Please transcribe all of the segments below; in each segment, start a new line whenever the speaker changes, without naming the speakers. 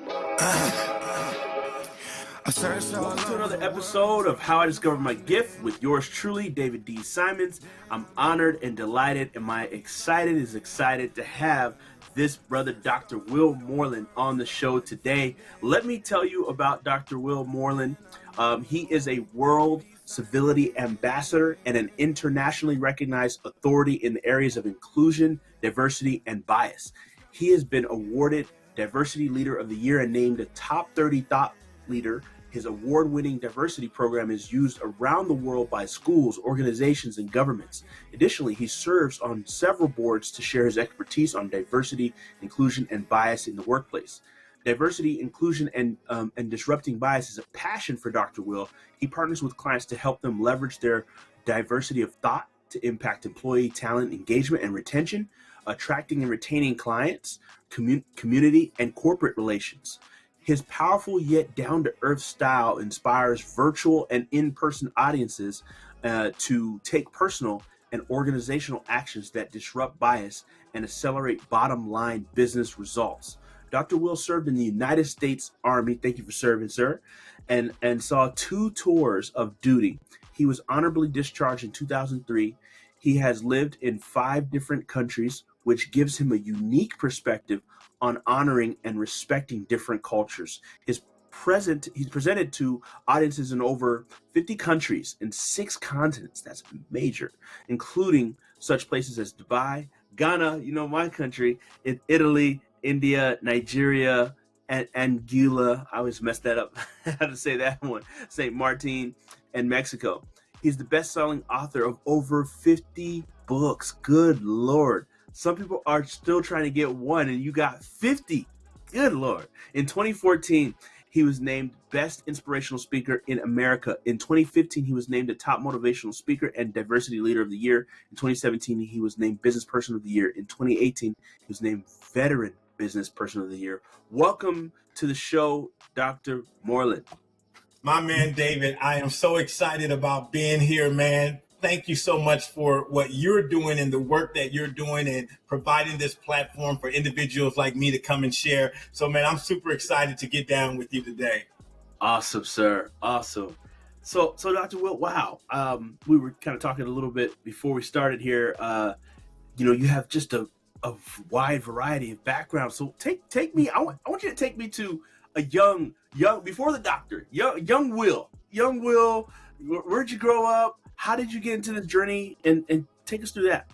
Welcome to another episode of How I Discovered My Gift with yours truly, David D. Simons. I'm honored and delighted, and my excited to have this brother, Dr. Will Moreland, on the show today. Let me tell you about Dr. Will Moreland. He is a World Civility Ambassador and an internationally recognized authority in the areas of inclusion, diversity, and bias. He has been awarded Diversity Leader of the Year and named a top 30 thought leader. His award-winning diversity program is used around the world by schools, organizations, and governments. Additionally, he serves on several boards to share his expertise on diversity, inclusion, and bias in the workplace. Diversity, inclusion, and disrupting bias is a passion for Dr. Will. He partners with clients to help them leverage their diversity of thought to impact employee talent engagement and retention, attracting and retaining clients, community, and corporate relations. His powerful yet down-to-earth style inspires virtual and in-person audiences to take personal and organizational actions that disrupt bias and accelerate bottom-line business results. Dr. Will served in the United States Army, thank you for serving, sir, and saw 2 tours of duty. He was honorably discharged in 2003. He has lived in 5 different countries, which gives him a unique perspective on honoring and respecting different cultures. He's presented to audiences in over 50 countries in 6 continents. That's major, including such places as Dubai, Ghana, my country, in Italy, India, Nigeria, and Anguilla. I always mess that up. How to say that one? St. Martin, and Mexico. He's the best-selling author of over 50 books. Good Lord. Some people are still trying to get one, and you got 50. Good Lord. In 2014, he was named Best Inspirational Speaker in America. In 2015, he was named a Top Motivational Speaker and Diversity Leader of the Year. In 2017, he was named Business Person of the Year. In 2018, he was named Veteran Business Person of the Year. Welcome to the show, Dr. Moreland.
My man, David, I am so excited about being here, man. Thank you so much for what you're doing and the work that you're doing and providing this platform for individuals like me to come and share. So, man, I'm super excited to get down with you today.
Awesome, sir. Awesome. So Dr. Will, wow. We were kind of talking a little bit before we started here. You have just a wide variety of backgrounds. So take me. I want you to take me to a young before the doctor, young Will. Where'd you grow up? How did you get into this journey, and take us through that?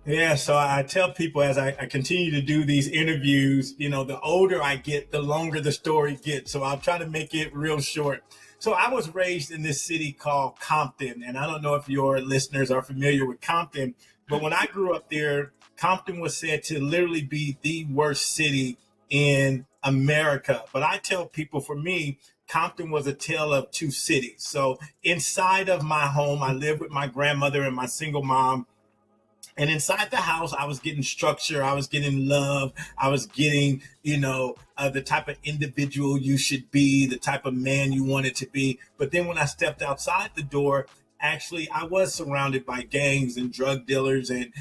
Yeah, so I tell people as I continue to do these interviews, the older I get, the longer the story gets. So I'll try to make it real short. So I was raised in this city called Compton, and I don't know if your listeners are familiar with Compton, but when I grew up there, Compton was said to literally be the worst city in America. But I tell people, for me, Compton was a tale of 2 cities. So inside of my home, I lived with my grandmother and my single mom. And inside the house, I was getting structure. I was getting love. I was getting, the type of individual you should be, the type of man you wanted to be. But then when I stepped outside the door, actually, I was surrounded by gangs and drug dealers and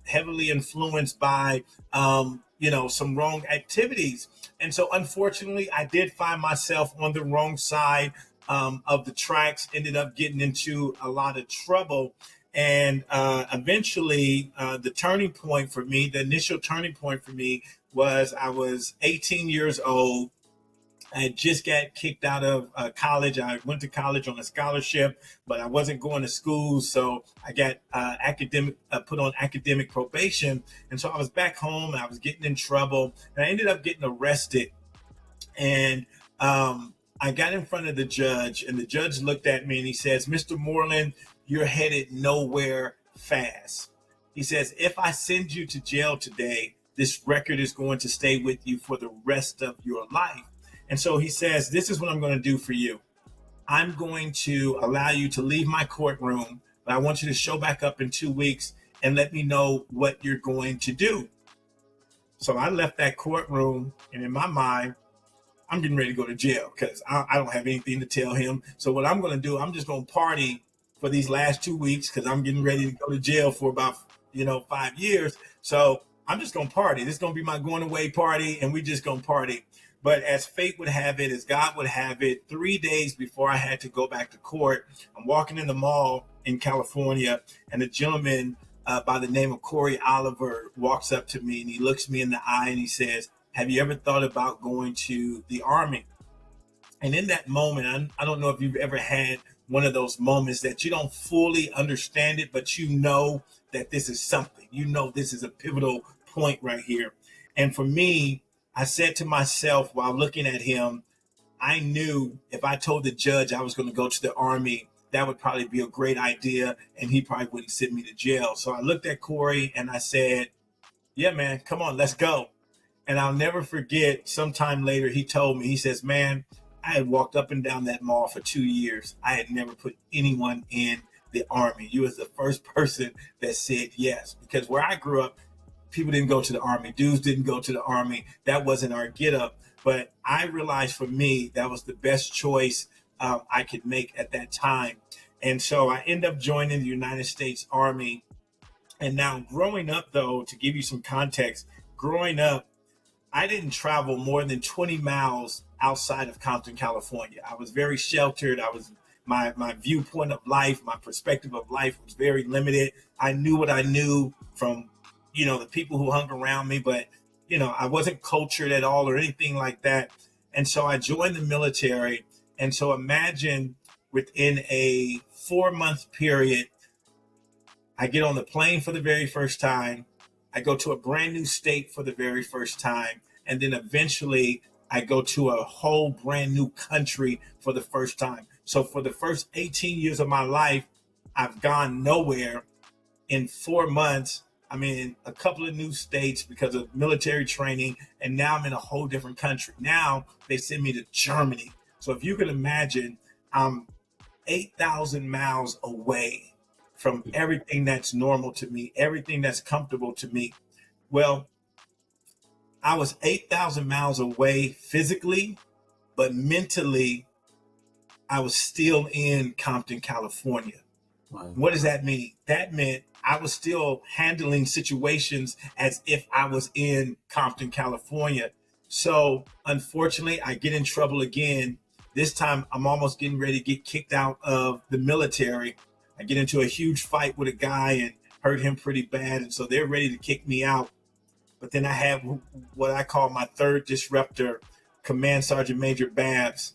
heavily influenced by, some wrong activities. And so, unfortunately, I did find myself on the wrong side of the tracks, ended up getting into a lot of trouble. And eventually, the initial turning point for me was I was 18 years old. I had just got kicked out of college. I went to college on a scholarship, but I wasn't going to school. So I got put on academic probation. And so I was back home and I was getting in trouble, and I ended up getting arrested. And I got in front of the judge, and the judge looked at me and he says, "Mr. Moreland, you're headed nowhere fast." He says, "If I send you to jail today, this record is going to stay with you for the rest of your life." And so he says, "This is what I'm going to do for you. I'm going to allow you to leave my courtroom, but I want you to show back up in 2 weeks and let me know what you're going to do." So I left that courtroom, and in my mind, I'm getting ready to go to jail because I don't have anything to tell him. So what I'm going to do, I'm just going to party for these last 2 weeks because I'm getting ready to go to jail for about, 5 years. So I'm just going to party. This is going to be my going away party, and we just going to party. But as fate would have it, as God would have it, 3 days before I had to go back to court, I'm walking in the mall in California, and a gentleman by the name of Corey Oliver walks up to me, and he looks me in the eye and he says, "Have you ever thought about going to the Army?" And in that moment, I don't know if you've ever had one of those moments that you don't fully understand it, but you know that this is something. You know this is a pivotal point right here. And for me, I said to myself while looking at him, I knew if I told the judge I was going to go to the Army, that would probably be a great idea, and he probably wouldn't send me to jail. So I looked at Corey and I said, "Yeah, man, come on, let's go." And I'll never forget, sometime later, he told me, he says, "Man, I had walked up and down that mall for 2 years. I had never put anyone in the Army. You was the first person that said yes." Because where I grew up, people didn't go to the Army. Dudes didn't go to the Army. That wasn't our get up. But I realized for me, that was the best choice I could make at that time. And so I ended up joining the United States Army. And now growing up, though, to give you some context, growing up, I didn't travel more than 20 miles outside of Compton, California. I was very sheltered. I was my viewpoint of life, my perspective of life was very limited. I knew what I knew from, the people who hung around me, but, I wasn't cultured at all or anything like that. And so I joined the military. And so imagine within a 4-month period, I get on the plane for the very first time. I go to a brand new state for the very first time. And then eventually I go to a whole brand new country for the first time. So for the first 18 years of my life, I've gone nowhere. In 4 months, I'm in a couple of new states because of military training. And now I'm in a whole different country. Now they send me to Germany. So if you can imagine, I'm 8,000 miles away from everything that's normal to me, everything that's comfortable to me. Well, I was 8,000 miles away physically, but mentally, I was still in Compton, California. Wow. What does that mean? That meant I was still handling situations as if I was in Compton, California. So unfortunately, I get in trouble again. This time, I'm almost getting ready to get kicked out of the military. I get into a huge fight with a guy and hurt him pretty bad. And so they're ready to kick me out. But then I have what I call my third disruptor, Command Sergeant Major Babs.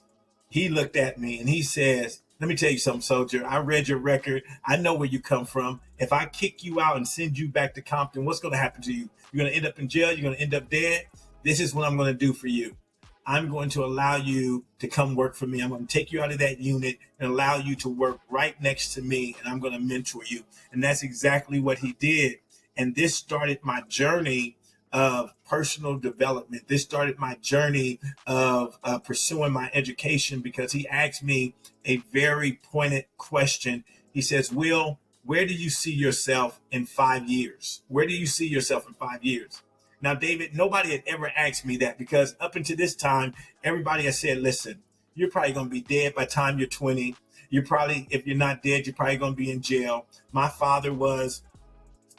He looked at me and he says, "Let me tell you something, soldier. I read your record. I know where you come from. If I kick you out and send you back to Compton, what's going to happen to you? You're going to end up in jail. You're going to end up dead. This is what I'm going to do for you. I'm going to allow you to come work for me. I'm going to take you out of that unit and allow you to work right next to me, and I'm going to mentor you." And that's exactly what he did. And this started my journey of personal development. This started my journey of pursuing my education, because he asked me a very pointed question. He says, "Will, where do you see yourself in 5 years? Where do you see yourself in 5 years?" Now, David, nobody had ever asked me that, because up until this time, everybody has said, "Listen, you're probably going to be dead by the time you're 20. You're probably, if you're not dead, you're probably going to be in jail." My father was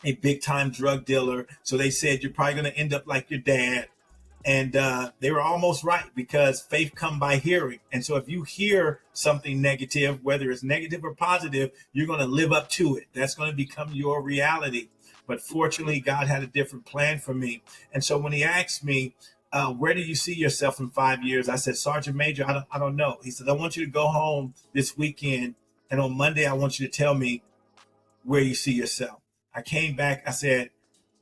a big time drug dealer. So they said, "You're probably going to end up like your dad." And they were almost right, because faith come by hearing. And so if you hear something negative, whether it's negative or positive, you're going to live up to it. That's going to become your reality. But fortunately, God had a different plan for me. And so when he asked me, "Where do you see yourself in 5 years?" I said, "Sergeant Major, I don't know." He said, "I want you to go home this weekend. And on Monday, I want you to tell me where you see yourself." I came back. I said,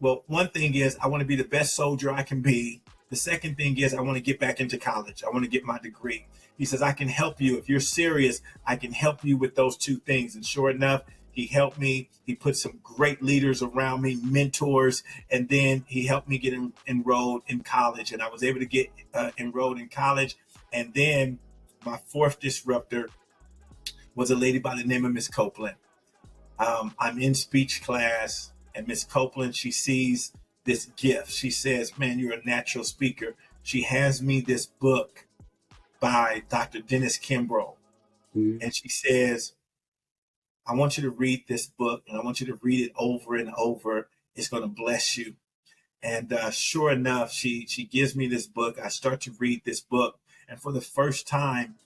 "Well, one thing is I want to be the best soldier I can be. The second thing is I want to get back into college. I want to get my degree." He says, "I can help you. If you're serious, I can help you with those two things." And sure enough, he helped me. He put some great leaders around me, mentors, and then he helped me get enrolled in college. And I was able to get enrolled in college. And then my fourth disruptor was a lady by the name of Miss Copeland. I'm in speech class, and Miss Copeland, she sees this gift. She says, "Man, you're a natural speaker." She hands me this book by Dr. Dennis Kimbrough. Mm-hmm. And she says, "I want you to read this book, and I want you to read it over and over. It's going to bless you." And sure enough, she gives me this book. I start to read this book, and for the first time,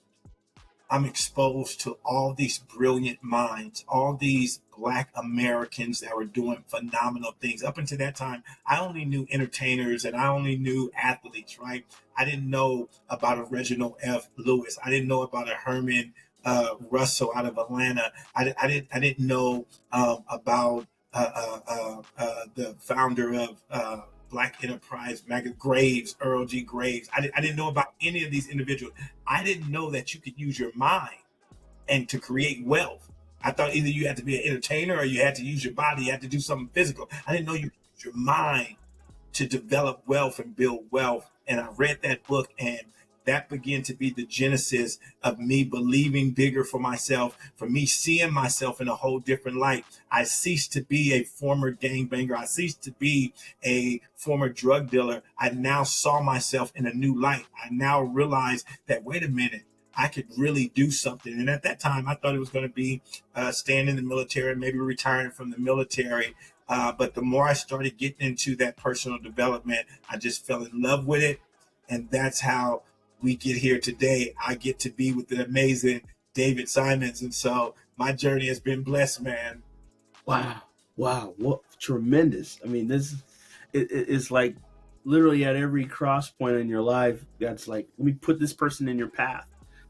I'm exposed to all these brilliant minds, all these Black Americans that were doing phenomenal things. Up until that time, I only knew entertainers and I only knew athletes, right? I didn't know about a Reginald F. Lewis. I didn't know about a Herman Russell out of Atlanta. I didn't know about the founder of Black Enterprise, Graves, Earl G. Graves. I didn't know about any of these individuals. I didn't know that you could use your mind and to create wealth. I thought either you had to be an entertainer or you had to use your body, you had to do something physical. I didn't know you could use your mind to develop wealth and build wealth. And I read that book, and that began to be the genesis of me believing bigger for myself, for me seeing myself in a whole different light. I ceased to be a former gangbanger. I ceased to be a former drug dealer. I now saw myself in a new light. I now realized that, wait a minute, I could really do something. And at that time, I thought it was going to be staying in the military, maybe retiring from the military. But the more I started getting into that personal development, I just fell in love with it. And that's how we get here today. I get to be with the amazing David Simons. And so my journey has been blessed, man.
Wow. What tremendous. I mean, it's like literally at every cross point in your life, God's like, let me put this person in your path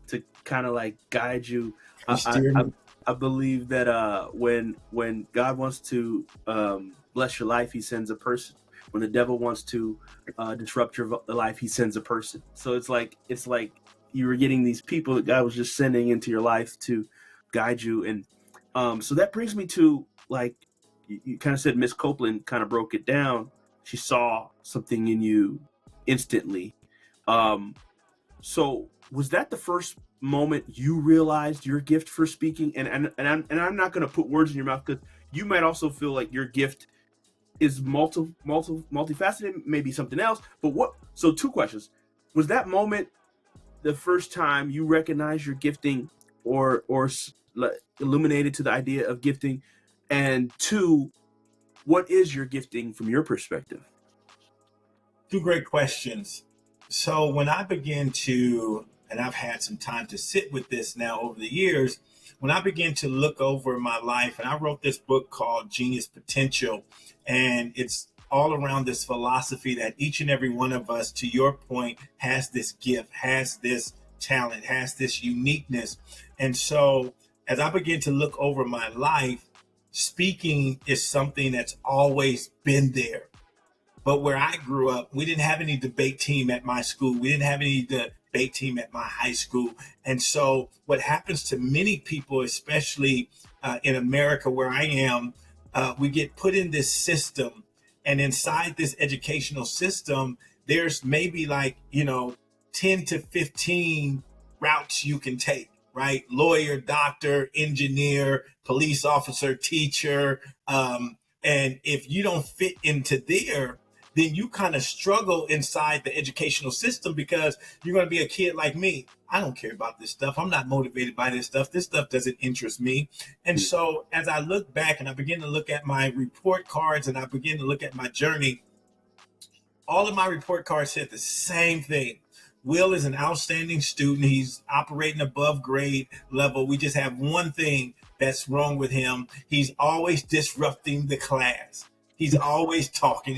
to kind of like guide you. I believe that when God wants to bless your life, he sends a person. When the devil wants to disrupt your life, he sends a person. So it's like you were getting these people that God was just sending into your life to guide you. And so that brings me to, like, you kind of said Miss Copeland kind of broke it down. She saw something in you instantly. So was that the first moment you realized your gift for speaking? And I'm not going to put words in your mouth, because you might also feel like your gift is multifaceted, maybe something else. But what? So 2 questions. Was that moment the first time you recognized your gifting, or illuminated to the idea of gifting? And 2, what is your gifting from your perspective?
2 great questions. So when I begin to, and I've had some time to sit with this now over the years, when I began to look over my life, and I wrote this book called Genius Potential, and it's all around this philosophy that each and every one of us, to your point, has this gift, has this talent, has this uniqueness. And so as I begin to look over my life, speaking is something that's always been there. But where I grew up, we didn't have any debate team at my school. We didn't have any debate team at my high school. And so what happens to many people, especially in America where I am, we get put in this system. And inside this educational system, there's maybe 10 to 15 routes you can take, right? Lawyer, doctor, engineer, police officer, teacher. And if you don't fit into there, then you kind of struggle inside the educational system, because you're going to be a kid like me. I don't care about this stuff. I'm not motivated by this stuff. This stuff doesn't interest me. And so as I look back and I begin to look at my report cards and I begin to look at my journey, all of my report cards said the same thing. Will is an outstanding student. He's operating above grade level. We just have one thing that's wrong with him. He's always disrupting the class. He's always talking,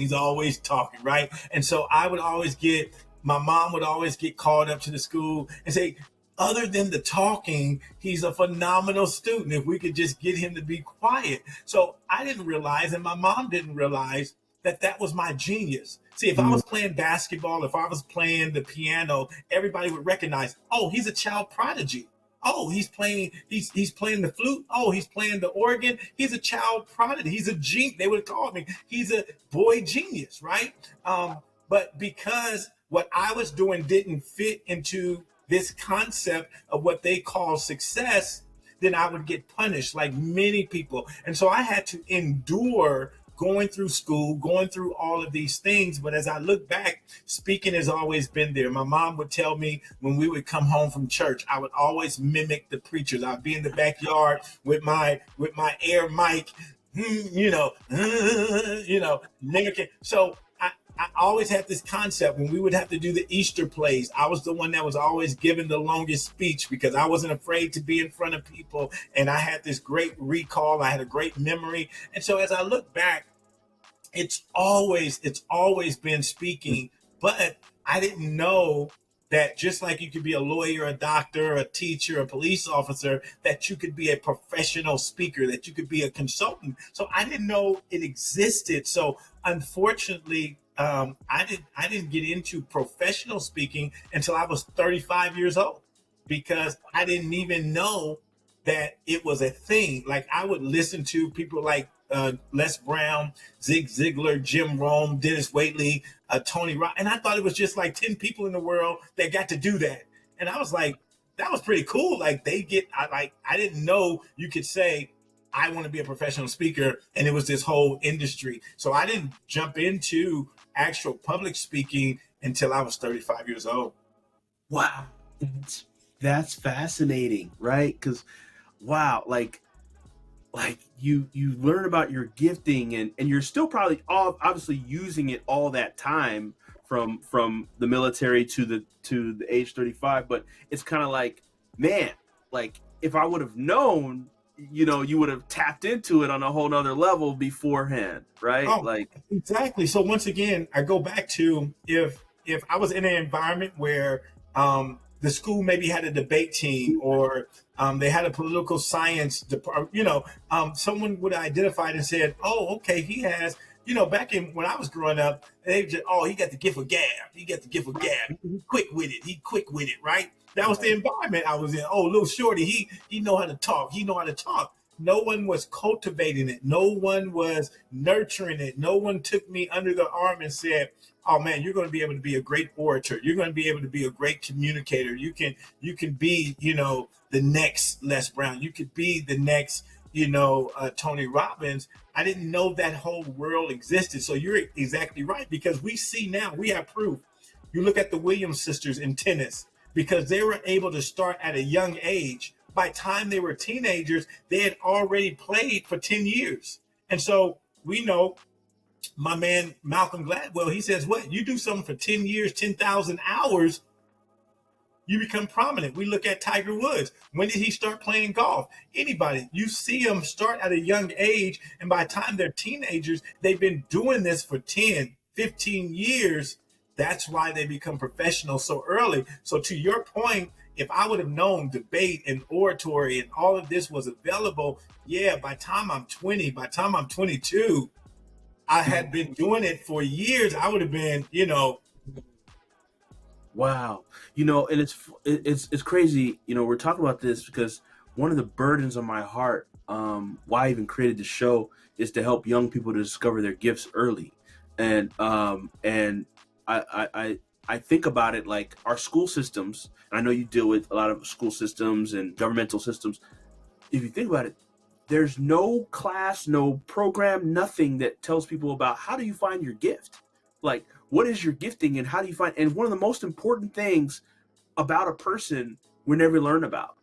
right? And so my mom would always get called up to the school and say, other than the talking, he's a phenomenal student. If we could just get him to be quiet. So I didn't realize, and my mom didn't realize, that was my genius. See, if I was playing basketball, if I was playing the piano, everybody would recognize, oh, he's a child prodigy. Oh, he's playing the flute. Oh, he's playing the organ. He's a child prodigy. He's a genius. They would call me. He's a boy genius, right? But because what I was doing didn't fit into this concept of what they call success, then I would get punished like many people. And so I had to endure going through school, going through all of these things. But as I look back, speaking has always been there. My mom would tell me when we would come home from church, I would always mimic the preachers. I'd be in the backyard with my air mic, mimicking. So I always had this concept when we would have to do the Easter plays. I was the one that was always given the longest speech because I wasn't afraid to be in front of people. And I had this great recall. I had a great memory. And so as I look back, it's always been speaking, but I didn't know that just like you could be a lawyer, a doctor, a teacher, a police officer, that you could be a professional speaker, that you could be a consultant. So I didn't know it existed. So unfortunately, I didn't get into professional speaking until I was 35 years old because I didn't even know that it was a thing. Like I would listen to people like Les Brown, Zig Ziglar, Jim Rome, Dennis Waitley, Tony Rock, and I thought it was just like 10 people in the world that got to do that. And I was like, that was pretty cool. Like I didn't know you could say I want to be a professional speaker, and it was this whole industry. So I didn't jump into actual public speaking until I was 35 years old.
Wow, that's fascinating, right? Because wow, like you learn about your gifting, and you're still probably obviously using it all that time from the military to the age 35, but it's kind of like, man, like if I would have known, you would have tapped into it on a whole nother level beforehand, right?
Oh,
Like,
exactly. So once again, I go back to if I was in an environment where the school maybe had a debate team or they had a political science department, someone would have identified and said, "Oh, okay, he has." Back in when I was growing up, they just, "Oh, he got the gift of gab. He got the gift of gab. He quick with it. He quick with it." Right? That was the environment I was in. Oh, little shorty, he know how to talk. He know how to talk. No one was cultivating it. No one was nurturing it. No one took me under the arm and said, "Oh man, you're going to be able to be a great orator. You're going to be able to be a great communicator. You can be, the next Les Brown. You could be the next, Tony Robbins." I didn't know that whole world existed. So you're exactly right, because we see now, we have proof. You look at the Williams sisters in tennis, because they were able to start at a young age. By the time they were teenagers, they had already played for 10 years. And so we know my man Malcolm Gladwell, he says, what? You do something for 10 years, 10,000 hours, you become prominent. We look at Tiger Woods. When did he start playing golf? Anybody. You see them start at a young age, and by the time they're teenagers, they've been doing this for 10, 15 years. That's why they become professional so early. So to your point, if I would have known debate and oratory and all of this was available, yeah, by the time I'm 20, by the time I'm 22, I had been doing it for years. I would have been,
wow, and it's crazy. We're talking about this because one of the burdens on my heart, why I even created the show, is to help young people to discover their gifts early, and I think about it like our school systems. And I know you deal with a lot of school systems and governmental systems. If you think about it, there's no class, no program, nothing that tells people about how do you find your gift. Like, what is your gifting and how do you find? And one of the most important things about a person we never learn about,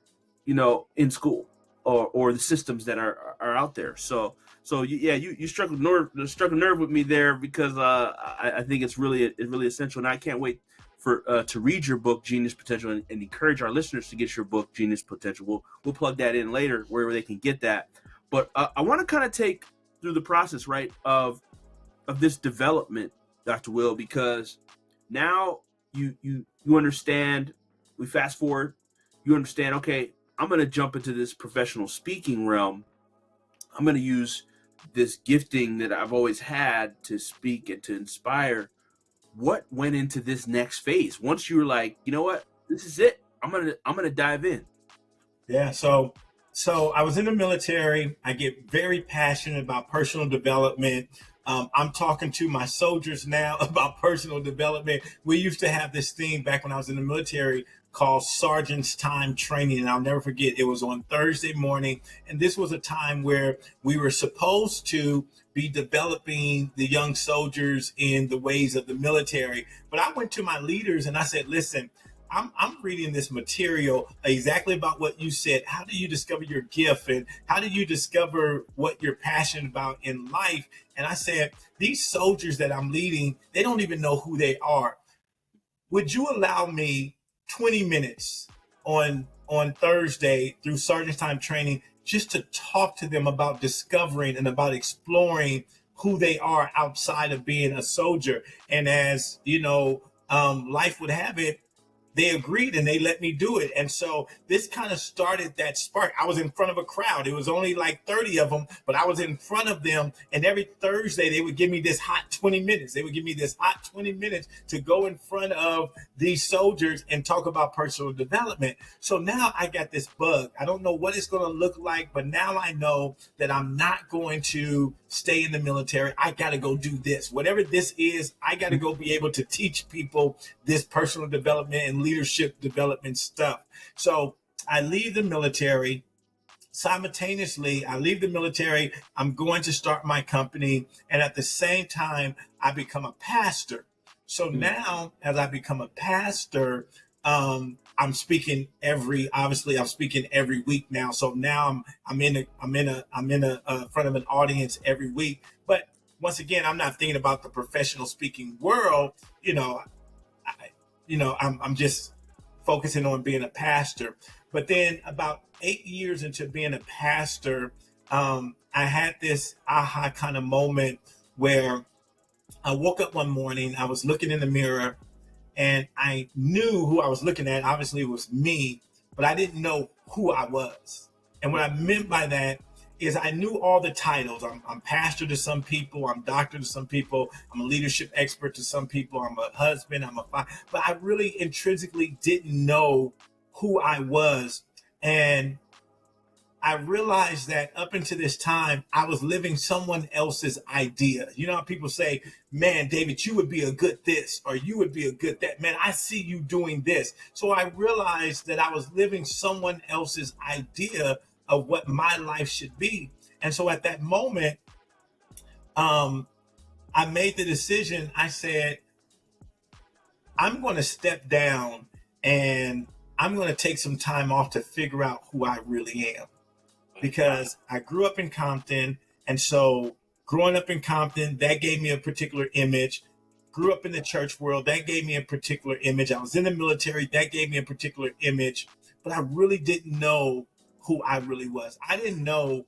in school or the systems that are out there. So you struck a nerve with me there, because I think it's really essential, and I can't wait for to read your book, Genius Potential, and encourage our listeners to get your book, Genius Potential. We'll plug that in later where they can get that. But I want to kind of take through the process, right, of this development, Dr. Will, because now you understand. We fast forward, you understand. Okay, I'm going to jump into this professional speaking realm. I'm going to use this gifting that I've always had to speak and to inspire. What went into this next phase once you were like, you know what, this is it? I'm gonna dive in.
Yeah. So I was in the military. I get very passionate about personal development. I'm talking to my soldiers now about personal development. We used to have this thing back when I was in the military called Sergeant's Time Training. And I'll never forget, it was on Thursday morning. And this was a time where we were supposed to be developing the young soldiers in the ways of the military. But I went to my leaders and I said, listen, I'm reading this material exactly about what you said. How do you discover your gift, and how do you discover what you're passionate about in life? And I said, these soldiers that I'm leading, they don't even know who they are. Would you allow me 20 minutes on Thursday through Sergeant Time training just to talk to them about discovering and about exploring who they are outside of being a soldier? And as you know, life would have it, they agreed and they let me do it. And so this kind of started that spark. I was in front of a crowd. It was only like 30 of them, but I was in front of them. And every Thursday, they would give me this hot 20 minutes. They would give me this hot 20 minutes to go in front of these soldiers and talk about personal development. So now I got this bug. I don't know what it's going to look like, but now I know that I'm not going to stay in the military. I got to go do this. Whatever this is, I got to go be able to teach people this personal development and leadership development stuff. So I leave the military. Simultaneously, I leave the military. I'm going to start my company. And at the same time, I become a pastor. So now, as I become a pastor, I'm speaking I'm speaking every week now. So now I'm in a front of an audience every week. But once again, I'm not thinking about the professional speaking world. I'm just focusing on being a pastor. But then about 8 years into being a pastor, I had this aha kind of moment where I woke up one morning, I was looking in the mirror, and I knew who I was looking at. Obviously, it was me, but I didn't know who I was. And what I meant by that is I knew all the titles. I'm pastor to some people, I'm doctor to some people, I'm a leadership expert to some people, I'm a husband, I'm a father, but I really intrinsically didn't know who I was. And I realized that up until this time, I was living someone else's idea. You know how people say, man, David, you would be a good this, or you would be a good that. Man, I see you doing this. So I realized that I was living someone else's idea of what my life should be. And so at that moment, I made the decision. I said, I'm going to step down and I'm going to take some time off to figure out who I really am. Because I grew up in Compton. And so growing up in Compton, that gave me a particular image. Grew up in the church world, that gave me a particular image. I was in the military, that gave me a particular image. But I really didn't know who I really was. I didn't know,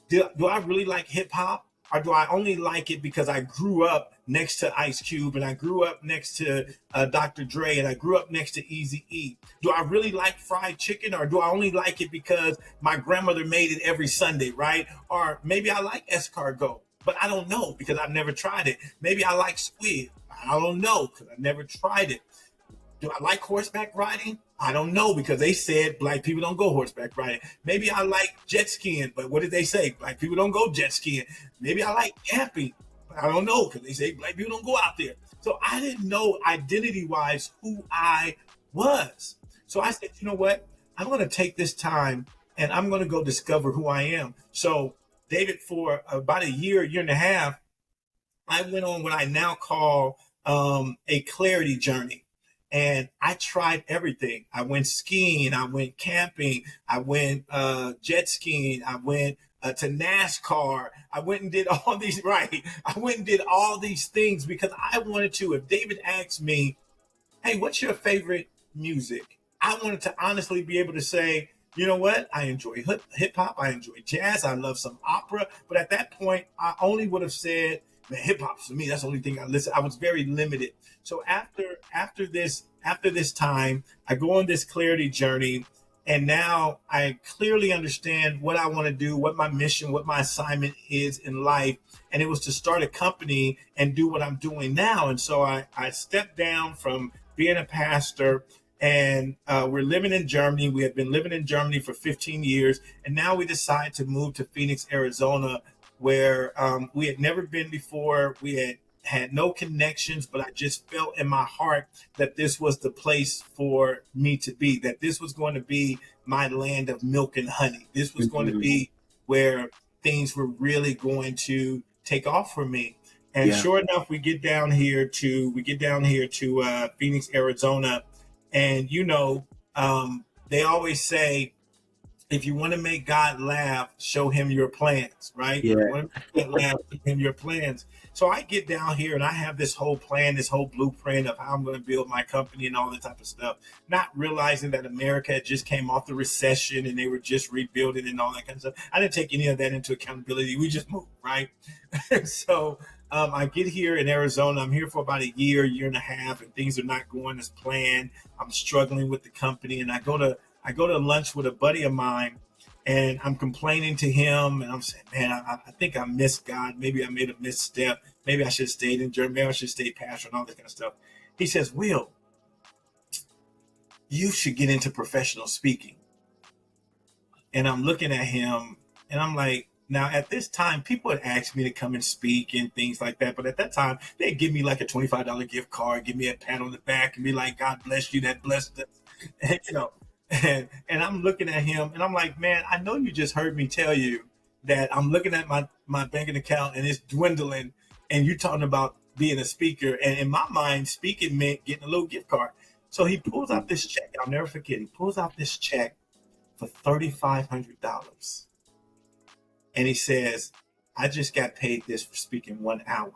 do I really like hip hop? Or do I only like it because I grew up next to Ice Cube, and I grew up next to Dr. Dre, and I grew up next to Eazy-E? Do I really like fried chicken, or do I only like it because my grandmother made it every Sunday, right? Or maybe I like escargot, but I don't know because I've never tried it. Maybe I like squid. I don't know because I've never tried it. Do I like horseback riding? I don't know because they said black people don't go horseback riding. Maybe I like jet skiing, but what did they say? Black people don't go jet skiing. Maybe I like camping, but I don't know because they say black people don't go out there. So I didn't know identity-wise who I was. So I said, you know what? I'm going to take this time and I'm going to go discover who I am. So David, for about a year and a half, I went on what I now call a clarity journey. And I tried everything. I went skiing, I went camping, I went jet skiing, I went to NASCAR. I went and did all these, right? I went and did all these things because I wanted to. If David asked me, hey, what's your favorite music? I wanted to honestly be able to say, you know what? I enjoy hip hop, I enjoy jazz, I love some opera. But at that point, I only would have said, man, hip hop for me, that's the only thing I listen. I was very limited. So after this time, I go on this clarity journey, and now I clearly understand what I want to do, what my mission, what my assignment is in life. And it was to start a company and do what I'm doing now. And so I stepped down from being a pastor, and we're living in Germany. We had been living in Germany for 15 years. And now we decide to move to Phoenix, Arizona, where we had never been before. We had no connections, but I just felt in my heart that this was the place for me to be, that this was going to be my land of milk and honey. This was going to be where things were really going to take off for me. And sure enough, we get down here to Phoenix, Arizona, And they always say, if you want to make God laugh, show him your plans, right? If you
Yeah.
want to make God laugh, show him your plans. So I get down here and I have this whole plan, this whole blueprint of how I'm going to build my company and all that type of stuff, not realizing that America had just came off the recession and they were just rebuilding and all that kind of stuff. I didn't take any of that into accountability. We just moved, right? So I get here in Arizona. I'm here for about a year and a half, and things are not going as planned. I'm struggling with the company, and I go to lunch with a buddy of mine, and I'm complaining to him, and I'm saying, man, I think I missed God. Maybe I made a misstep. Maybe I should have stayed in Germany. Maybe I should have stayed pastor and all that kind of stuff. He says, Will, you should get into professional speaking. And I'm looking at him, and I'm like, now at this time, people had asked me to come and speak and things like that. But at that time, they'd give me like a $25 gift card, give me a pat on the back, and be like, God bless you, that blessed us. And, and I'm looking at him, and I'm like, man, I know you just heard me tell you that I'm looking at my banking account and it's dwindling, and you're talking about being a speaker. And in my mind, speaking meant getting a little gift card. So he pulls out this check. I'll never forget. He pulls out this check for $3,500. And he says, I just got paid this for speaking 1 hour.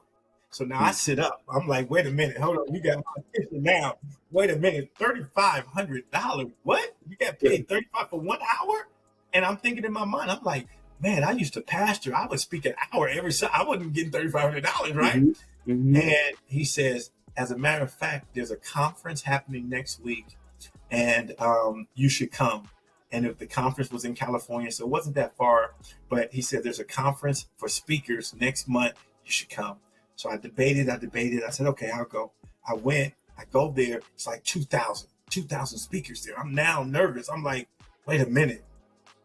So now I sit up. I'm like, wait a minute. Hold on. You got my attention now. Wait a minute. $3,500. What? You got paid $35 for 1 hour? And I'm thinking in my mind, I'm like, man, I used to pastor. I would speak an hour every Sunday. I wasn't getting $3,500, right?
Mm-hmm. Mm-hmm.
And he says, as a matter of fact, there's a conference happening next week, and you should come. And if the conference was in California, so it wasn't that far, but he said, there's a conference for speakers next month. You should come. So I debated. I said, okay, I'll go. I went. I go there. It's like 2,000 speakers there. I'm now nervous. I'm like, wait a minute.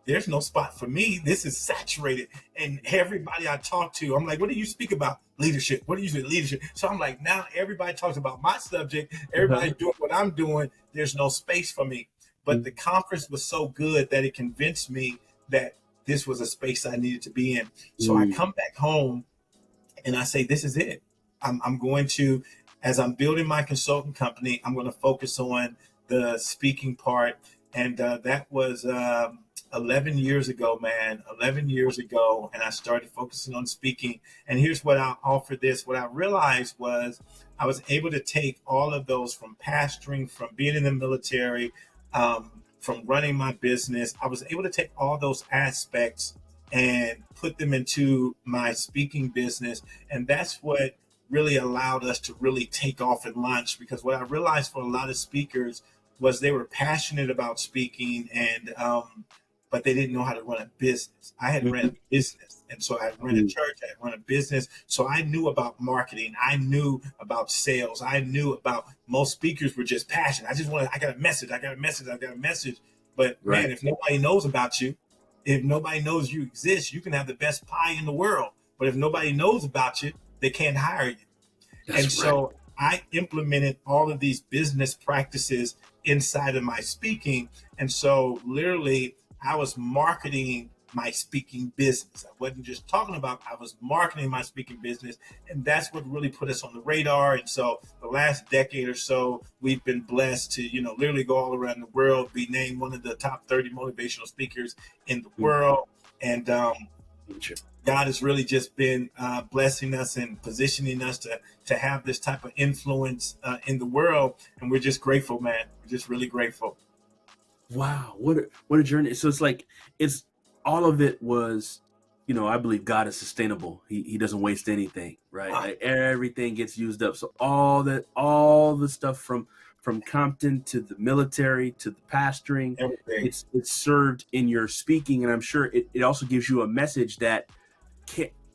There's no spot for me. This is saturated. And everybody I talk to, I'm like, what do you speak about? Leadership. What do you say? Leadership. So I'm like, now everybody talks about my subject. Everybody's doing what I'm doing. There's no space for me. But the conference was so good that it convinced me that this was a space I needed to be in. So I come back home and I say, this is it. I'm going to, as I'm building my consulting company, I'm going to focus on the speaking part. And that was 11 years ago, man, 11 years ago. And I started focusing on speaking. And here's what I offer this. What I realized was I was able to take all of those, from pastoring, from being in the military, from running my business. I was able to take all those aspects and put them into my speaking business. And that's what really allowed us to really take off and launch, because what I realized for a lot of speakers was they were passionate about speaking, and but they didn't know how to run a business. I had ran a business, and so I had run a church, I had run a business. So I knew about marketing. I knew about sales. I knew about, most speakers were just passionate. I got a message. But man, if nobody knows about you, if nobody knows you exist, you can have the best pie in the world. But if nobody knows about you, they can't hire you. So I implemented all of these business practices inside of my speaking. And so literally I was marketing my speaking business. I wasn't just talking about, I was marketing my speaking business. And that's what really put us on the radar. And so the last decade or so, we've been blessed to, literally go all around the world, be named one of the top 30 motivational speakers in the world. And God has really just been blessing us and positioning us to have this type of influence in the world. And we're just grateful, man. We're just really grateful.
Wow. What a journey. So it's all of it was, I believe God is sustainable. He doesn't waste anything, right? Like everything gets used up. So all the stuff from Compton to the military to the pastoring, it's served in your speaking. And I'm sure it also gives you a message that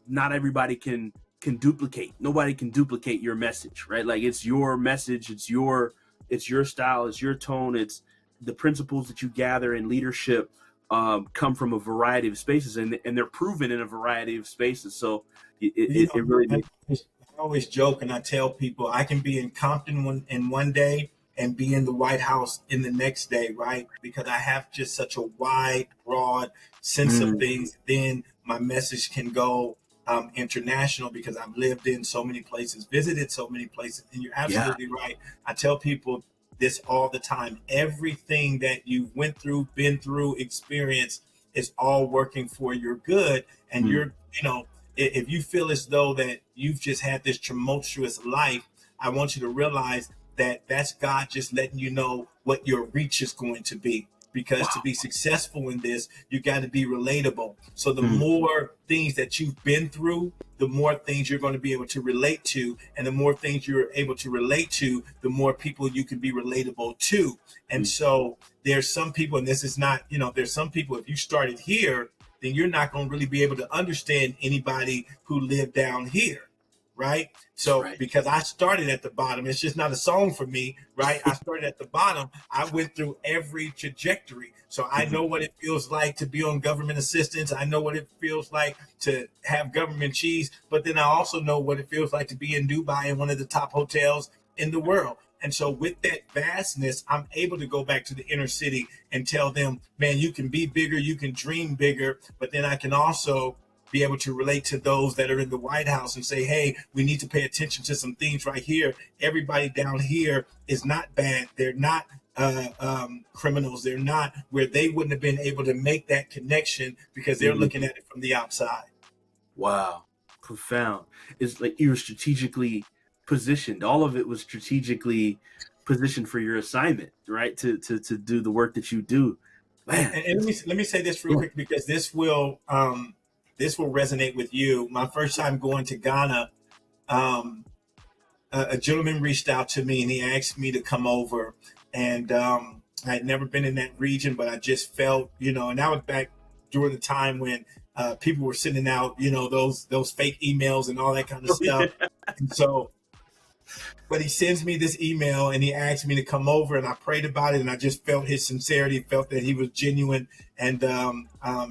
not everybody can duplicate. Nobody can duplicate your message, right? Like, it's your message, it's your style, it's your tone, it's the principles that you gather in leadership come from a variety of spaces, and they're proven in a variety of spaces. So it really makes.
I always joke and I tell people I can be in Compton in one day and be in the White House in the next day, right? Because I have just such a wide, broad sense of things. Then my message can go international, because I've lived in so many places, visited so many places. And you're absolutely right. I tell people this all the time. Everything that you went through, been through, experienced is all working for your good. And
Mm.
you're, if you feel as though that you've just had this tumultuous life, I want you to realize that that's God just letting you know what your reach is going to be. Because to
Wow.
be successful in this, you got to be relatable. So the
Mm.
more things that you've been through, the more things you're going to be able to relate to. And the more things you're able to relate to, the more people you can be relatable to. And
Mm.
so there's some people, and this is not, there's some people, if you started here, then you're not going to really be able to understand anybody who lived down here. Right.
That's
So
right.
because I started at the bottom, it's just not a song for me. Right. I started at the bottom. I went through every trajectory. So I
Mhm.
know what it feels like to be on government assistance. I know what it feels like to have government cheese. But then I also know what it feels like to be in Dubai in one of the top hotels in the world. And so with that vastness, I'm able to go back to the inner city and tell them, man, you can be bigger, you can dream bigger. But then I can also be able to relate to those that are in the White House and say, hey, we need to pay attention to some things right here. Everybody down here is not bad. They're not criminals. They're not where they wouldn't have been able to make that connection because they're
Mhm.
looking at it from the outside.
Wow. Profound. It's like you were strategically positioned. All of it was strategically positioned for your assignment, right? To do the work that you do. Man.
And let me say this real
Yeah.
quick because this will resonate with you. My first time going to Ghana, um, a gentleman reached out to me and he asked me to come over. And I had never been in that region, but I just felt, and that was back during the time when people were sending out, those fake emails and all that kind of stuff. And so, but he sends me this email and he asked me to come over, and I prayed about it, and I just felt his sincerity, felt that he was genuine, and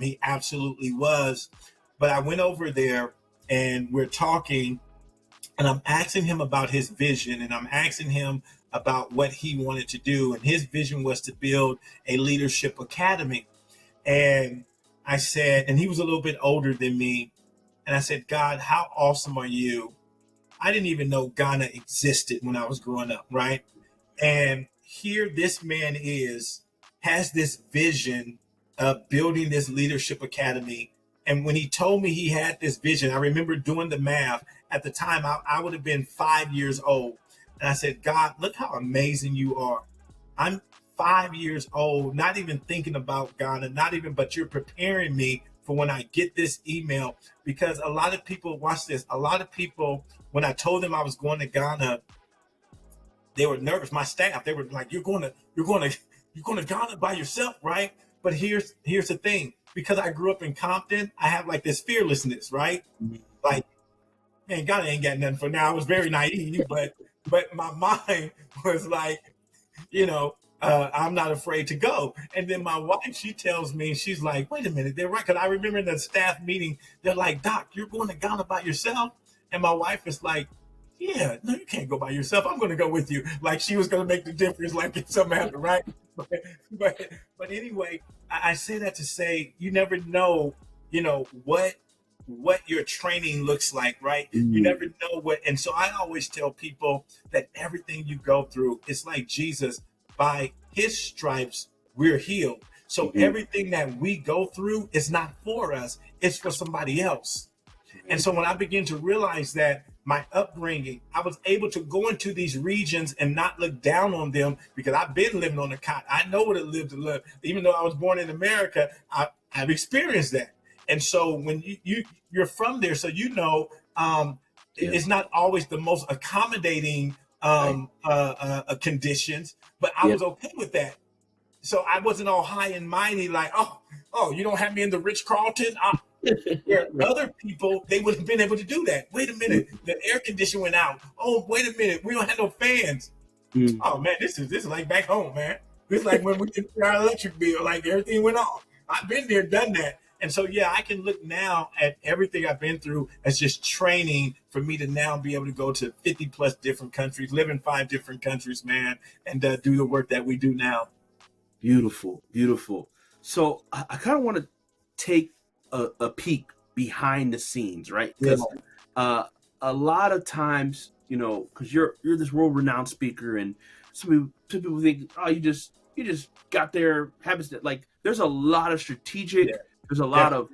he absolutely was. But I went over there and we're talking, and I'm asking him about his vision, and I'm asking him about what he wanted to do. And his vision was to build a leadership academy. And I said, and he was a little bit older than me. And I said, God, how awesome are you? I didn't even know Ghana existed when I was growing up, right? And here this man has this vision of building this leadership academy. And when he told me he had this vision, I remember doing the math. At the time, I would have been 5 years old. And I said, God, look how amazing you are. I'm 5 years old, not even thinking about Ghana, not even, but you're preparing me for when I get this email. Because a lot of people, watch this, a lot of people, when I told them I was going to Ghana, they were nervous. My staff, they were like, you're going to Ghana by yourself, right? But here's the thing. Because I grew up in Compton, I have like this fearlessness, right? Like, man, Ghana ain't got nothing for now. I was very naive, but my mind was like, I'm not afraid to go. And then my wife, she tells me, she's like, wait a minute, they're right. Because I remember in the staff meeting, they're like, Doc, you're going to Ghana by yourself? And my wife is like, yeah, no, you can't go by yourself. I'm going to go with you. Like she was going to make the difference, like if something happened, right? But, but, but anyway, I say that to say, you never know, what your training looks like, right? You
Mm.
never know what. And so I always tell people that everything you go through, it's like Jesus, by his stripes, we're healed. So
Mhm.
everything that we go through is not for us, it's for somebody else. And so when I began to realize that my upbringing, I was able to go into these regions and not look down on them because I've been living on the cot. I know what it lived to live. Even though I was born in America, I've experienced that. And so when you're from there, so
Yeah.
it's not always the most accommodating
Right.
conditions, but I
Yeah.
was okay with that. So I wasn't all high and mighty like, oh, you don't have me in the Rich Carlton. Where other people, they would have been able to do that. Wait a minute, the air conditioner went out. Oh, wait a minute, we don't have no fans.
Mm.
Oh man, this is like back home, man. This is like when we did our electric bill, like everything went off. I've been there, done that. And so yeah, I can look now at everything I've been through as just training for me to now be able to go to 50 plus different countries, live in 5 different countries, man, and do the work that we do now.
Beautiful, beautiful. So I kind of want to take a peek behind the scenes, right?
Yeah.
Because uh, a lot of times, because you're this world renowned speaker, and some people think, oh, you just got there habits. That like there's a lot of
Yeah,
strategic. There's a lot
definitely.
of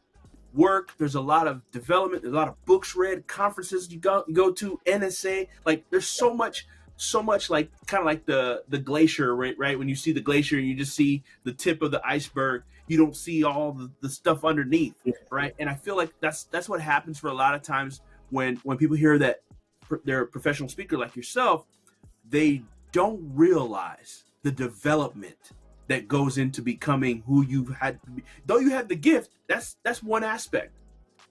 work. There's a lot of development. There's a lot of books read, conferences you go to, NSA. Like there's so much like kind of like the glacier, right? When you see the glacier, you just see the tip of the iceberg. You don't see all the stuff underneath,
Yeah,
right? And I feel like that's what happens for a lot of times when people hear that they're a professional speaker like yourself, they don't realize the development that goes into becoming who you've had to be. Though you have the gift, that's one aspect.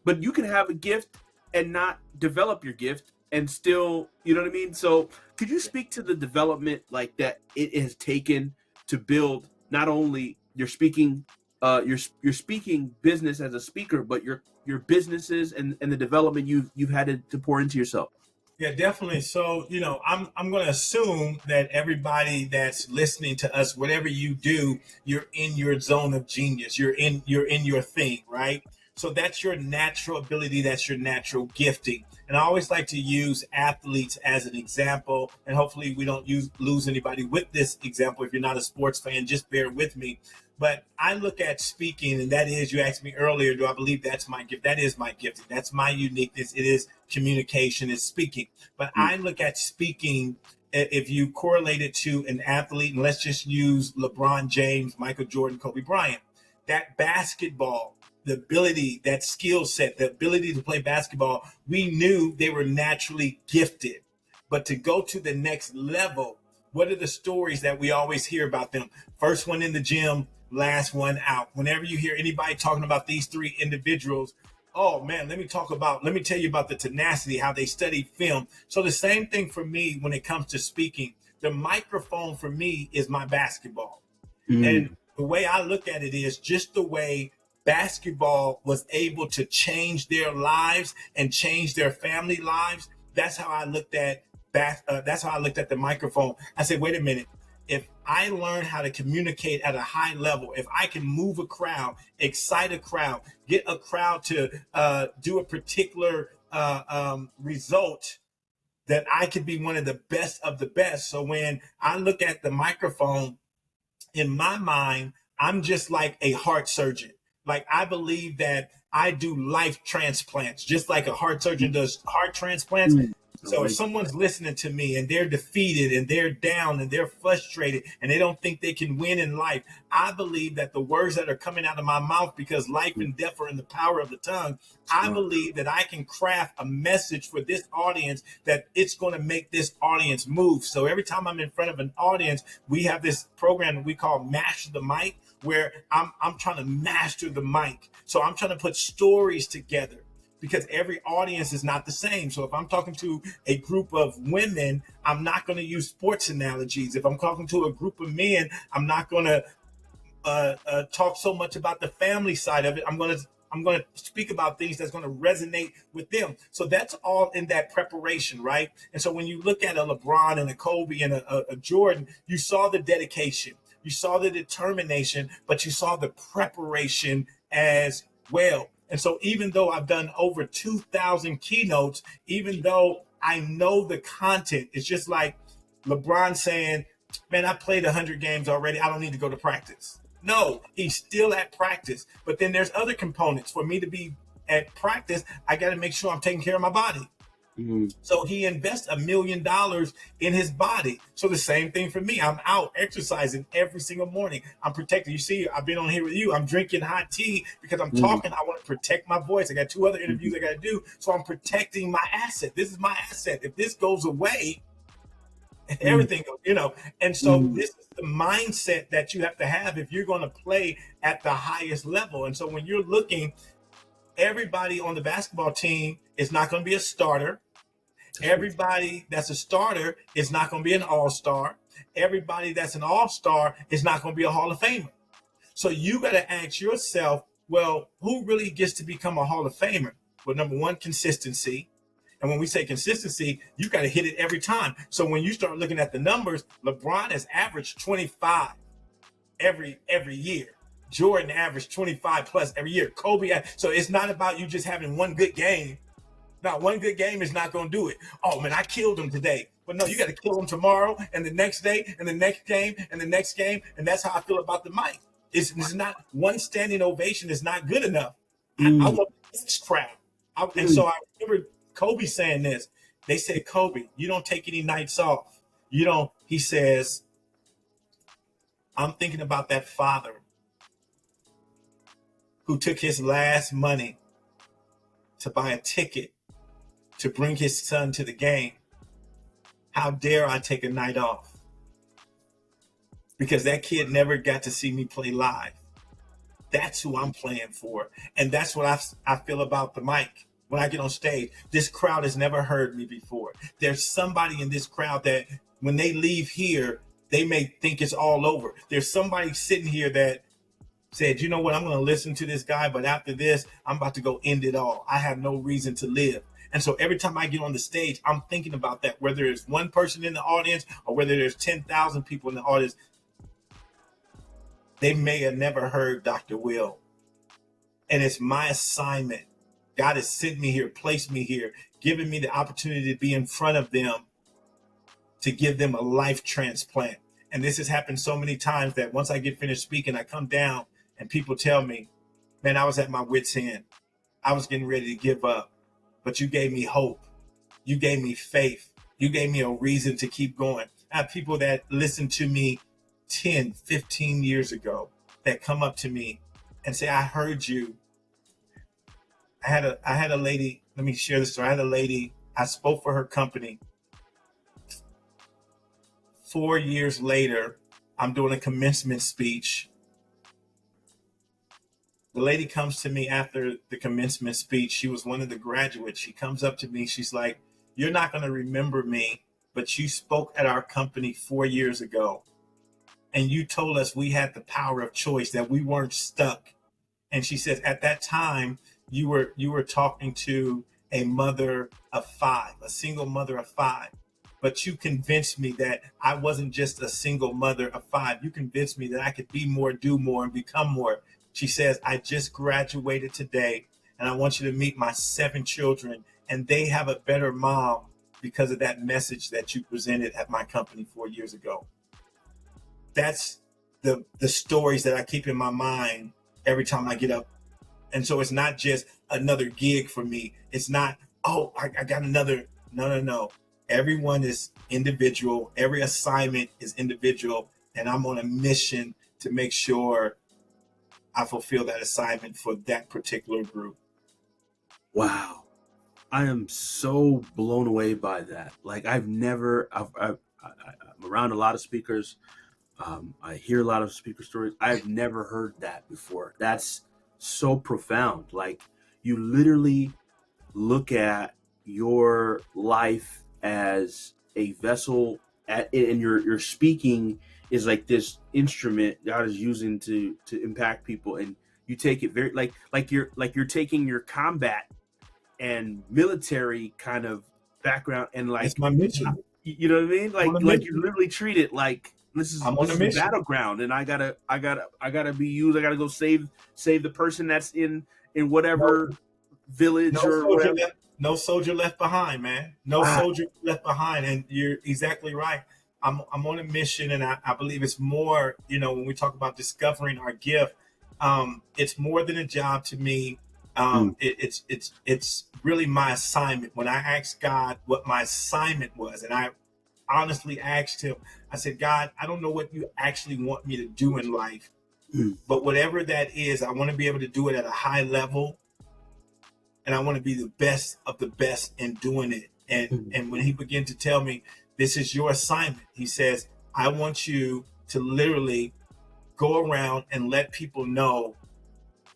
But you can have a gift and not develop your gift and still, you know what I mean? So could you speak to the development like that it has taken to build not only your speaking your speaking business as a speaker, but your businesses and the development you've had to pour into yourself?
yeah, definitely. So, I'm going to assume that everybody that's listening to us, whatever you do, you're in your zone of genius. You're in your thing, right? So that's your natural ability. That's your natural gifting. And I always like to use athletes as an example. And hopefully, we don't lose anybody with this example. If you're not a sports fan, just bear with me. But I look at speaking, and that is, you asked me earlier, do I believe that's my gift? That is my gift. That's my uniqueness. It is communication, is speaking. But
Mm,
I look at speaking, if you correlate it to an athlete, and let's just use LeBron James, Michael Jordan, Kobe Bryant, that basketball, the ability, that skill set, the ability to play basketball, we knew they were naturally gifted. But to go to the next level, what are the stories that we always hear about them? First one in the gym, last one out. Whenever you hear anybody talking about these three individuals, oh man, let me tell you about the tenacity, how they study film. So the same thing for me when it comes to speaking. The microphone for me is my basketball. And
mm,
the way I look at it is just the way basketball was able to change their lives and change their family lives. That's how I looked at that's how I looked at the microphone. I said, wait a minute. If I learn how to communicate at a high level, if I can move a crowd, excite a crowd, get a crowd to do a particular result, that I could be one of the best of the best. So when I look at the microphone, in my mind, I'm just like a heart surgeon. Like I believe that I do life transplants, just like a heart surgeon does heart transplants.
mm. I
So if
like
someone's listening to me and they're defeated and they're down and they're frustrated and they don't think they can win in life, I believe that the words that are coming out of my mouth, because life
mm,
and death are in the power of the tongue, I
smart.
believe that I can craft a message for this audience that it's going to make this audience move. So every time I'm in front of an audience, we have this program that we call Master the Mic, where I'm trying to master the mic. So I'm trying to put stories together, because every audience is not the same. So if I'm talking to a group of women, I'm not going to use sports analogies. If I'm talking to a group of men, I'm not going to talk so much about the family side of it. I'm going to speak about things that's going to resonate with them. So that's all in that preparation, right? And so when you look at a LeBron and a Kobe and a Jordan, you saw the dedication, you saw the determination, but you saw the preparation as well. And so even though I've done over 2,000 keynotes, even though I know the content, it's just like LeBron saying, man, I played 100 games already. I don't need to go to practice. No, he's still at practice. But then there's other components. For me to be at practice, I got to make sure I'm taking care of my body.
Mm,
So he invests $1 million in his body. So the same thing for me. I'm out exercising every single morning. I'm protected. You see, I've been on here with you. I'm drinking hot tea because I'm
mm,
talking. I want to protect my voice. I got 2 other
mm,
interviews I got to do. So I'm protecting my asset. This is my asset. If this goes away,
mm,
everything goes. And so
mm,
this is the mindset that you have to have if you're going to play at the highest level. And so when you're looking, everybody on the basketball team is not going to be a starter.
that's right.
Everybody that's a starter is not going to be an all-star. Everybody that's an all-star is not going to be a Hall of Famer. So you got to ask yourself, well, who really gets to become a Hall of Famer? Well, number one, consistency. And when we say consistency, you got to hit it every time. So when you start looking at the numbers, LeBron has averaged 25 every year. Jordan averaged 25 plus every year. Kobe, so it's not about you just having one good game. Now, one good game is not going to do it. Oh man, I killed him today. But no, you got to kill him tomorrow and the next day and the next game and the next game. And that's how I feel about the mic. It's not one standing ovation is not good enough. I
Mm,
want this crowd. And
mm.
so I remember Kobe saying this. They said, Kobe, you don't take any nights off. You don't. He says, I'm thinking about that father who took his last money to buy a ticket to bring his son to the game. How dare I take a night off? Because that kid never got to see me play live. That's who I'm playing for. And that's what I feel about the mic. When I get on stage, this crowd has never heard me before. There's somebody in this crowd that when they leave here, they may think it's all over. There's somebody sitting here that said, you know what, I'm going to listen to this guy, but after this, I'm about to go end it all. I have no reason to live. And so every time I get on the stage, I'm thinking about that, whether it's one person in the audience or whether there's 10,000 people in the audience. They may have never heard Dr. Will. And it's my assignment. God has sent me here, placed me here, given me the opportunity to be in front of them to give them a life transplant. And this has happened so many times that once I get finished speaking, I come down and people tell me, man, I was at my wit's end. I was getting ready to give up, but you gave me hope. You gave me faith. You gave me a reason to keep going. I have people that listened to me 10, 15 years ago that come up to me and say, I heard you. I had a lady, let me share this story. I had a lady, I spoke for her company. 4 years later, I'm doing a commencement speech. The lady comes to me after the commencement speech. She was one of the graduates. She comes up to me. She's like, you're not going to remember me, but you spoke at our company 4 years ago. And you told us we had the power of choice, that we weren't stuck. And she says, at that time, you were talking to a mother of five, a single mother of five. But you convinced me that I wasn't just a single mother of five. You convinced me that I could be more, do more, and become more. She says, I just graduated today, and I want you to meet my 7 children, and they have a better mom because of that message that you presented at my company 4 years ago. That's the stories that I keep in my mind every time I get up. And so it's not just another gig for me. It's not, oh, I got another. No. Everyone is individual. Every assignment is individual. And I'm on a mission to make sure I fulfill that assignment for that particular group.
Wow. I am so blown away by that. Like I'm around a lot of speakers. I hear a lot of speaker stories. I've never heard that before. That's so profound. Like you literally look at your life as a vessel and your speaking is like this instrument God is using to impact people, and you take it very like you're taking your combat and military kind of background and
That's
like
my mission.
you know what I mean?
I'm on a
Like you
mission.
literally treat it like
I'm on
this
a
is the
mission.
battleground, and I gotta be used. I gotta go save the person that's in
No,
whatever village
no
or
soldier
whatever.
left. No soldier left behind, man. No
Wow.
soldier left behind. And you're exactly right. I'm on a mission, and I believe it's more. When we talk about discovering our gift, it's more than a job to me.
Mm.
It's really my assignment. When I asked God what my assignment was, and I honestly asked Him, I said, God, I don't know what you actually want me to do in life,
Mm.
but whatever that is, I want to be able to do it at a high level, and I want to be the best of the best in doing it.
Mm.
And when He began to tell me, this is your assignment, He says, I want you to literally go around and let people know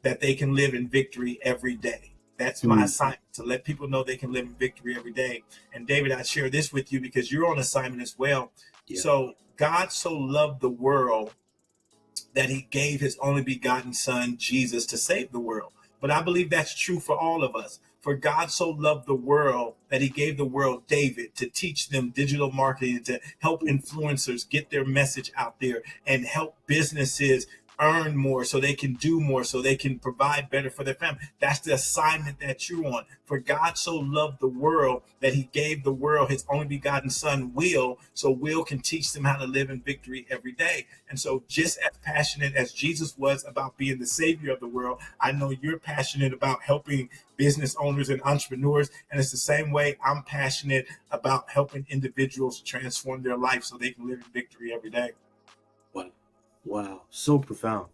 that they can live in victory every day. That's my
Mm.
assignment, to let people know they can live in victory every day. And David, I share this with you because you're on assignment as well.
Yeah.
So God so loved the world that He gave His only begotten Son, Jesus, to save the world. But I believe that's true for all of us. For God so loved the world that He gave the world David to teach them digital marketing, to help influencers get their message out there and help businesses earn more, so they can do more, so they can provide better for their family. That's the assignment that you're on. For God so loved the world that he gave the world his only begotten son, Will, so Will can teach them how to live in victory every day. And so just as passionate as Jesus was about being the savior of the world, I know you're passionate about helping business owners and entrepreneurs. And it's the same way I'm passionate about helping individuals transform their life so they can live in victory every day.
Wow, wow, so profound.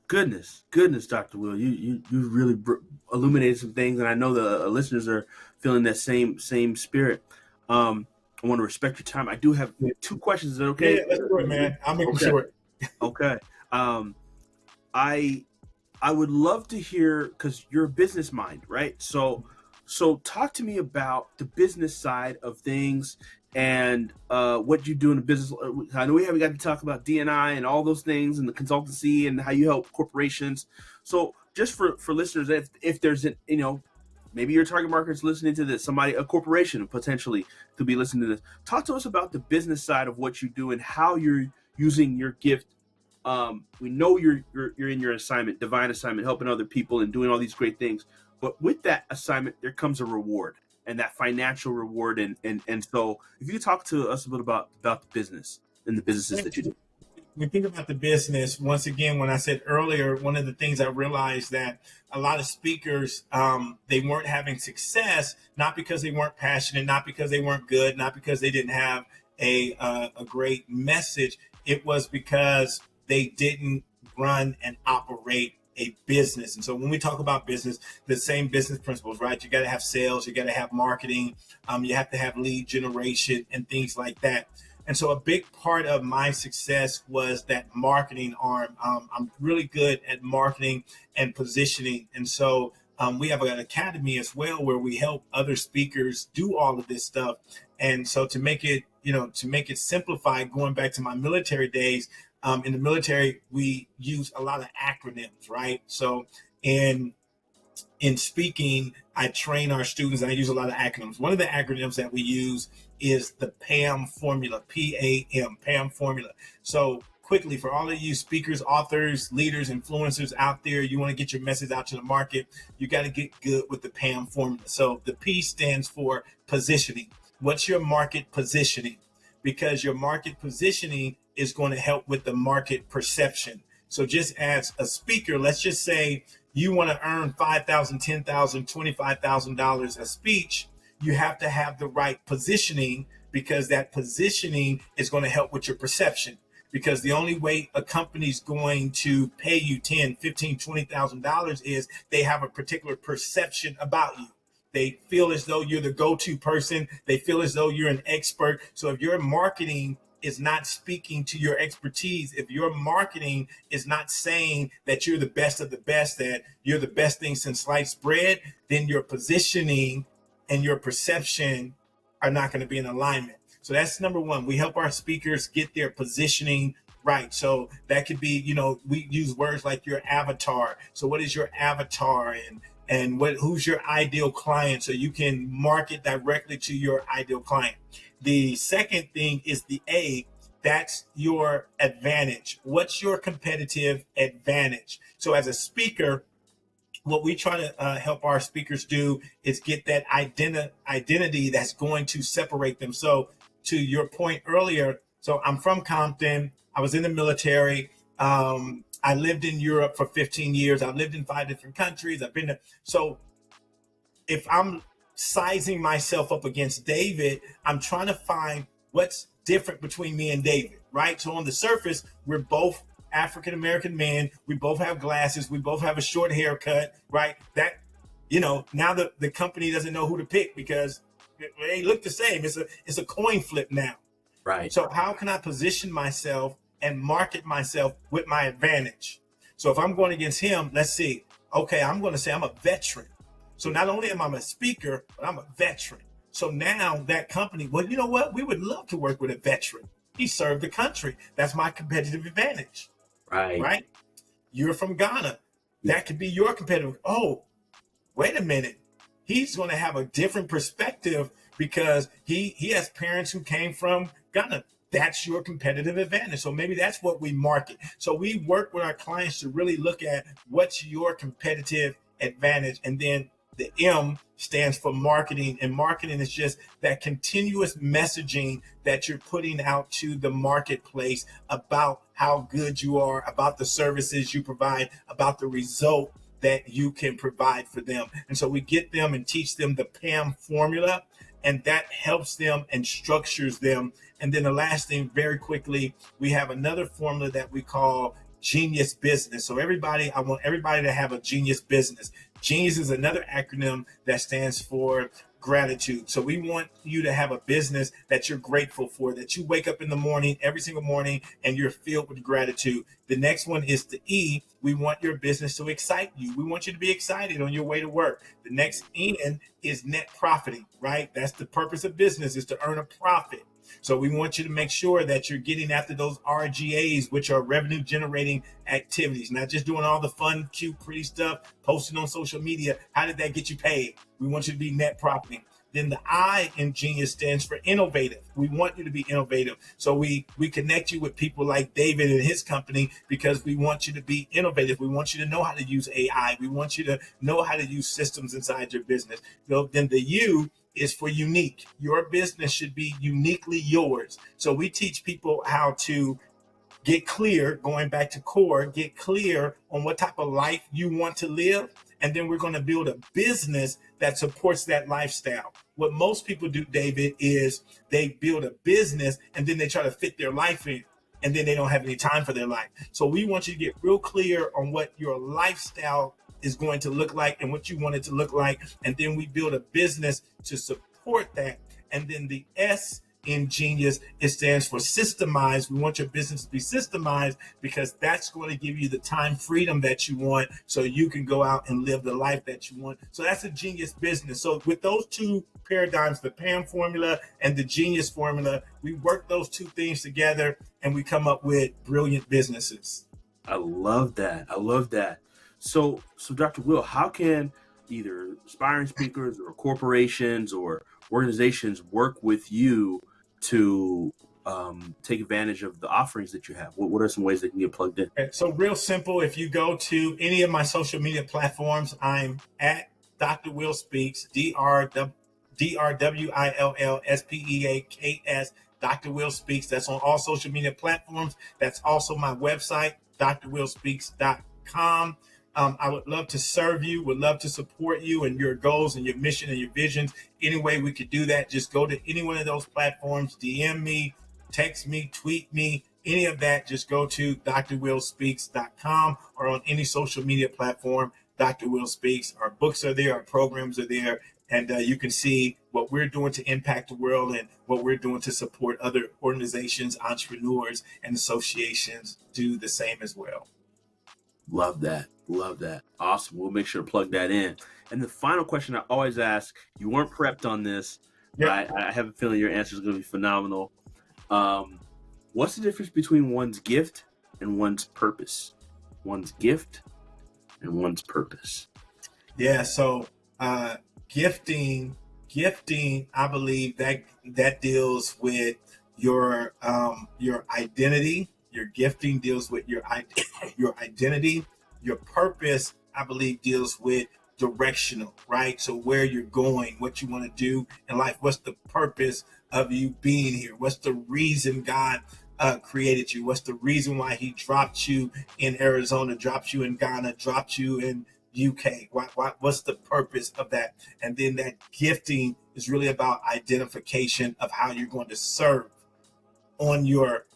Goodness, Dr. Will, you really illuminated some things, and I know the listeners are feeling that same spirit. I want to respect your time. I do have two questions. Is that okay?
Yeah, let's do it, man. I'll make them
Okay.
short.
Okay. I I would love to hear, because you're a business mind, right? So talk to me about the business side of things and what you do in the business. I know we haven't got to talk about D&I and all those things and the consultancy and how you help corporations. So just for listeners, if there's an, maybe your target market is listening to this, a corporation potentially could be listening to this. Talk to us about the business side of what you do and how you're using your gift. We know you're in your assignment, divine assignment, helping other people and doing all these great things. But with that assignment, there comes a reward, and that financial reward. And so, if you could talk to us a bit about the business and the businesses that you do.
We think about the business, once again, when I said earlier, one of the things I realized that a lot of speakers, they weren't having success, not because they weren't passionate, not because they weren't good, not because they didn't have a great message. It was because they didn't run and operate a business. And so when we talk about business, the same business principles, right? You got to have sales, you got to have marketing, you have to have lead generation and things like that. And so a big part of my success was that marketing arm. I'm really good at marketing and positioning. And so we have an academy as well where we help other speakers do all of this stuff. And so to make it simplified, going back to my military days, in the military, we use a lot of acronyms, right? So in speaking, I train our students and I use a lot of acronyms. One of the acronyms that we use is the PAM formula, PAM formula. So quickly, for all of you speakers, authors, leaders, influencers out there, you want to get your message out to the market, you got to get good with the PAM formula. So the P stands for positioning. What's your market positioning? Because your market positioning is going to help with the market perception. So just as a speaker, let's just say you want to earn $5,000, $10,000, $25,000 a speech, you have to have the right positioning, because that positioning is going to help with your perception. Because the only way a company's going to pay you $10,000, $15,000, $20,000 is they have a particular perception about you. They feel as though you're the go-to person. They feel as though you're an expert. So if your marketing is not speaking to your expertise, if your marketing is not saying that you're the best of the best, that you're the best thing since sliced bread, then your positioning and your perception are not going to be in alignment. So that's number one. We help our speakers get their positioning right. So that could be, we use words like your avatar. So what is your avatar, and who's your ideal client, so you can market directly to your ideal client. The second thing is the A. That's your advantage. What's your competitive advantage? So as a speaker, what we try to help our speakers do is get that identity that's going to separate them. So to your point earlier, so I'm from Compton. I was in the military. I lived in Europe for 15 years. I've lived in 5 different countries. So if I'm sizing myself up against David, I'm trying to find what's different between me and David, right? So on the surface, we're both African-American men. We both have glasses. We both have a short haircut, right? That, now the company doesn't know who to pick because they look the same. It's a coin flip now.
Right.
So how can I position myself and market myself with my advantage? So if I'm going against him, let's see. Okay, I'm going to say I'm a veteran. So not only am I a speaker, but I'm a veteran. So now that company, well, you know what? We would love to work with a veteran. He served the country. That's my competitive advantage. Right? You're from Ghana. That could be your competitive. Oh, wait a minute. He's going to have a different perspective because he has parents who came from Ghana. that's your competitive advantage. So maybe that's what we market. So we work with our clients to really look at what's your competitive advantage. And then the M stands for marketing, and marketing is just that continuous messaging that you're putting out to the marketplace about how good you are, about the services you provide, about the result that you can provide for them. And so we get them and teach them the PAM formula, and that helps them and structures them. And then the last thing, very quickly, we have another formula that we call genius business. So I want everybody to have a genius business. Genius is another acronym that stands for gratitude. So we want you to have a business that you're grateful for, that you wake up in the morning, every single morning, and you're filled with gratitude. The next one is the E. We want your business to excite you. We want you to be excited on your way to work. The next N is net profiting, right? That's the purpose of business, is to earn a profit. So we want you to make sure that you're getting after those RGAs, which are revenue generating activities, not just doing all the fun, cute, pretty stuff, posting on social media. How did that get you paid? We want you to be net profiting. Then the I in Genius stands for innovative. We want you to be innovative. So we connect you with people like David and his company because we want you to be innovative. We want you to know how to use AI. We want you to know how to use systems inside your business. So then the U is for unique. Your business should be uniquely yours. So we teach people how to get clear, going back to core, get clear on what type of life you want to live. And then we're going to build a business that supports that lifestyle. What most people do, David, is they build a business and then they try to fit their life in, and then they don't have any time for their life. So we want you to get real clear on what your lifestyle is going to look like and what you want it to look like. And then we build a business to support that. And then the S in Genius, it stands for systemized. We want your business to be systemized because that's going to give you the time freedom that you want so you can go out and live the life that you want. So that's a Genius business. So with those two paradigms, the PAM formula and the Genius formula, we work those two things together and we come up with brilliant businesses.
I love that. I love that. So Dr. Will, how can either aspiring speakers or corporations or organizations work with you to take advantage of the offerings that you have? What are some ways they can get plugged in?
So real simple, if you go to any of my social media platforms, I'm at Dr. Will Speaks, DrWillSpeaks, Dr. Will Speaks. That's on all social media platforms. That's also my website, drwillspeaks.com. I would love to serve you, would love to support you and your goals and your mission and your visions. Any way we could do that, just go to any one of those platforms, DM me, text me, tweet me, any of that, just go to drwillspeaks.com or on any social media platform, Dr. Will Speaks. Our books are there, our programs are there, and you can see what we're doing to impact the world and what we're doing to support other organizations, entrepreneurs, and associations do the same as well.
Love that. Love that. Awesome. We'll make sure to plug that in. And the final question I always ask, you weren't prepped on this, but I have a feeling your answer is going to be phenomenal. What's the difference between one's gift and one's purpose? One's gift and one's purpose.
Yeah. So gifting, I believe that deals with your identity. Your gifting deals with your identity. Your purpose, I believe, deals with directional, right? So where you're going, what you want to do in life, what's the purpose of you being here? What's the reason God created you? What's the reason why he dropped you in Arizona, dropped you in Ghana, dropped you in UK? What's the purpose of that? And then that gifting is really about identification of how you're going to serve on your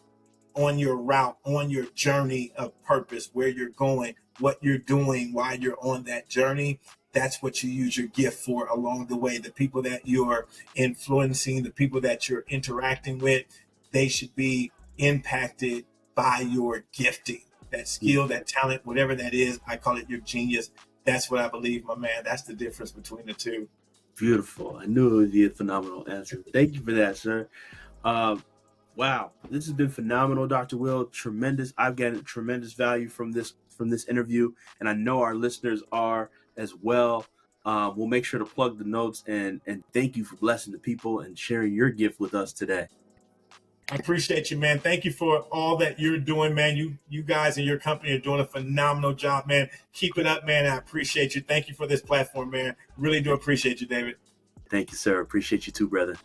route, on your journey of purpose, where you're going, what you're doing while you're on that journey. That's what you use your gift for along the way. The people that you're influencing, the people that you're interacting with, they should be impacted by your gifting, that skill, that talent, whatever that is. I call it your genius. That's what I believe, my man. That's the difference between the two.
Beautiful. I knew it would be a phenomenal answer. Thank you for that, sir. Wow, this has been phenomenal, Dr. Will. Tremendous. I've gotten tremendous value from this interview, and I know our listeners are as well. We'll make sure to plug the notes and thank you for blessing the people and sharing your gift with us today.
I appreciate you, man. Thank you for all that you're doing, man. You guys and your company are doing a phenomenal job, man. Keep it up, man. I appreciate you. Thank you for this platform, man. Really do appreciate you, David.
Thank you, sir. Appreciate you too, brother.